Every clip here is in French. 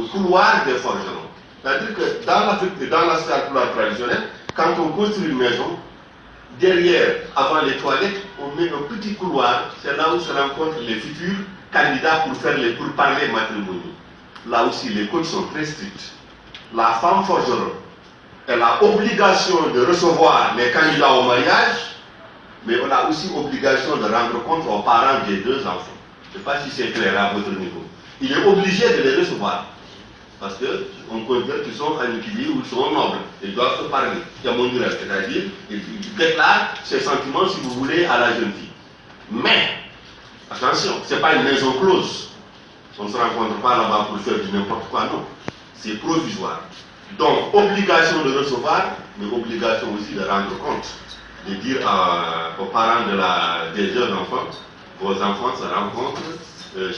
le couloir des forgerons. C'est-à-dire que dans l'Afrique et dans l'aspect couloir traditionnel, quand on construit une maison, derrière, avant les toilettes, on met un petit couloir. C'est là où se rencontrent les futurs candidats pour parler matrimoniaux. Là aussi, les codes sont très stricts. La femme forgeron, elle a obligation de recevoir les candidats au mariage, mais elle a aussi obligation de rendre compte aux parents des deux enfants. Je ne sais pas si c'est clair à votre niveau. Il est obligé de les recevoir. Parce qu'on considère qu'ils sont aniquilés ou ils sont nobles. Ils doivent se parler. C'est-à-dire, ils déclarent ses sentiments, si vous voulez, à la jeune fille. Mais, attention, ce n'est pas une maison close. On ne se rencontre pas là-bas pour faire du n'importe quoi, non. C'est provisoire. Donc, obligation de recevoir, mais obligation aussi de rendre compte. De dire aux parents des jeunes enfants, vos enfants se rencontrent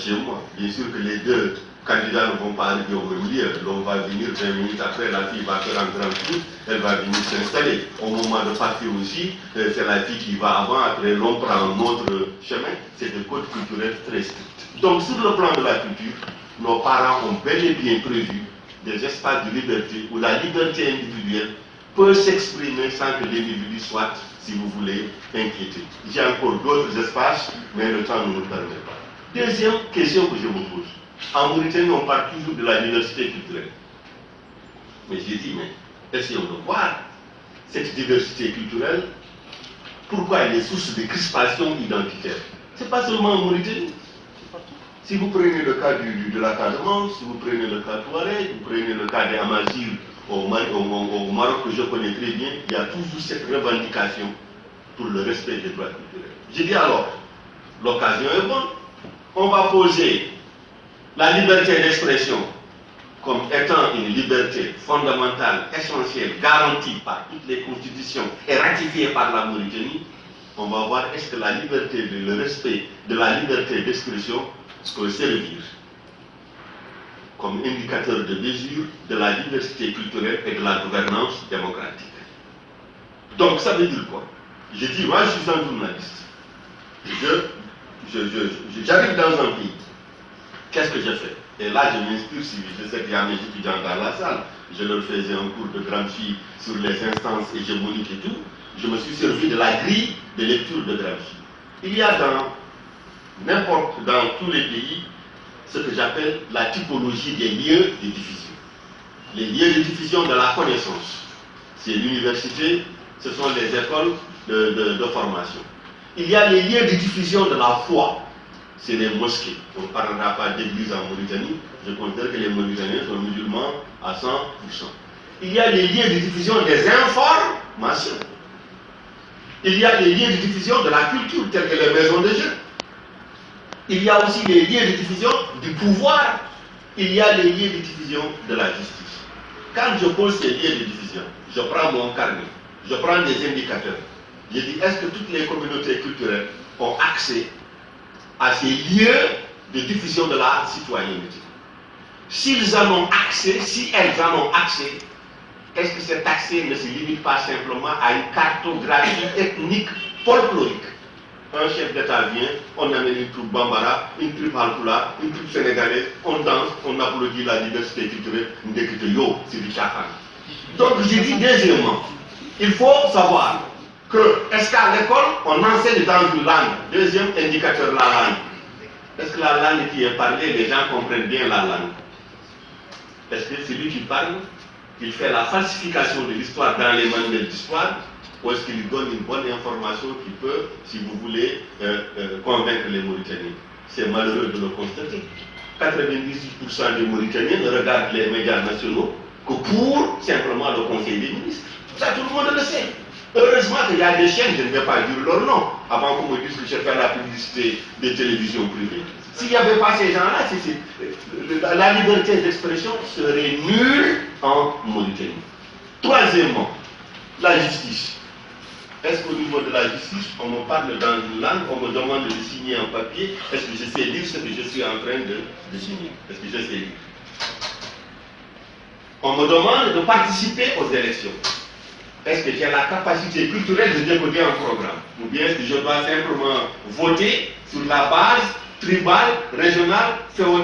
chez moi. Bien sûr que les deux candidats ne vont pas arriver au même lieu. L'on va venir 20 minutes après, la fille va faire un grand tour, elle va venir s'installer. Au moment de partir aussi, c'est la fille qui va avant, après l'on prend un autre chemin. C'est des codes culturels très stricts. Donc sur le plan de la culture, nos parents ont bel et bien prévu des espaces de liberté où la liberté individuelle peut s'exprimer sans que l'individu soit, si vous voulez, inquiété. J'ai encore d'autres espaces, mais le temps ne nous permet pas. Deuxième question que je me pose. En Mauritanie, on parle toujours de la diversité culturelle. Mais j'ai dit, mais essayons de voir cette diversité culturelle, pourquoi elle est source de crispation identitaire. Ce n'est pas seulement en Mauritanie. Si vous prenez le cas de la Casamance, si vous prenez le cas Touareg, vous prenez le cas des Amazirs au Maroc, que je connais très bien, il y a toujours cette revendication pour le respect des droits culturels. J'ai dit alors, l'occasion est bonne. On va poser la liberté d'expression comme étant une liberté fondamentale, essentielle, garantie par toutes les constitutions et ratifiée par la Mauritanie. On va voir est-ce que la liberté, le respect de la liberté d'expression peut servir comme indicateur de mesure de la diversité culturelle et de la gouvernance démocratique. Donc ça veut dire quoi? Je dis, moi je suis un journaliste. J'arrive dans un pays. Qu'est-ce que je fais? Et là, je m'inspire, si je sais qu'il y a mes étudiants dans la salle, je leur faisais un cours de grande fille sur les instances hégémoniques et tout. Je me suis servi de la grille de lecture de grande fille. Il y a dans tous les pays, ce que j'appelle la typologie des lieux de diffusion. Les lieux de diffusion de la connaissance. C'est l'université, ce sont les écoles de formation. Il y a les lieux de diffusion de la foi. C'est les mosquées. On ne parlera pas d'église en Mauritanie. Je considère que les Mauritaniens sont musulmans à 100%. Il y a les lieux de diffusion des informations. Il y a les lieux de diffusion de la culture, tels que les maisons de jeux. Il y a aussi les lieux de diffusion du pouvoir. Il y a les lieux de diffusion de la justice. Quand je pose ces lieux de diffusion, je prends mon carnet, je prends des indicateurs. Je dis, est-ce que toutes les communautés culturelles ont accès à ces lieux de diffusion de la citoyenneté? S'ils en ont accès, si elles en ont accès, est-ce que cet accès ne se limite pas simplement à une cartographie ethnique folklorique? Un chef d'État vient, on amène une troupe Bambara, une troupe Halpula, une troupe sénégalaise, on danse, on applaudit la diversité culturelle, c'est du chafan. Donc je dis deuxièmement, il faut savoir que, est-ce qu'à l'école, on enseigne dans une langue? Deuxième indicateur, la langue. Est-ce que la langue qui est parlée, les gens comprennent bien la langue? Est-ce que celui qui parle, il fait la falsification de l'histoire dans les manuels d'histoire, ou est-ce qu'il donne une bonne information qui peut, si vous voulez, convaincre les Mauritaniens? C'est malheureux de le constater. 98% des Mauritaniens ne regardent les médias nationaux que pour simplement le Conseil des ministres. Ça, tout le monde le sait. Heureusement qu'il y a des chaînes, je ne vais pas dire leur nom, avant qu'on me dise que je fais la publicité des télévisions privées. S'il n'y avait pas ces gens-là, la liberté d'expression serait nulle en Mauritanie. Troisièmement, la justice. Est-ce qu'au niveau de la justice, on me parle dans une langue, on me demande de signer un papier? Est-ce que je sais lire ce que je suis en train de signer? Est-ce que je sais lire? On me demande de participer aux élections. Est-ce que j'ai la capacité culturelle de décoder un programme? Ou bien est-ce que je dois simplement voter sur la base tribale, régionale, féodale?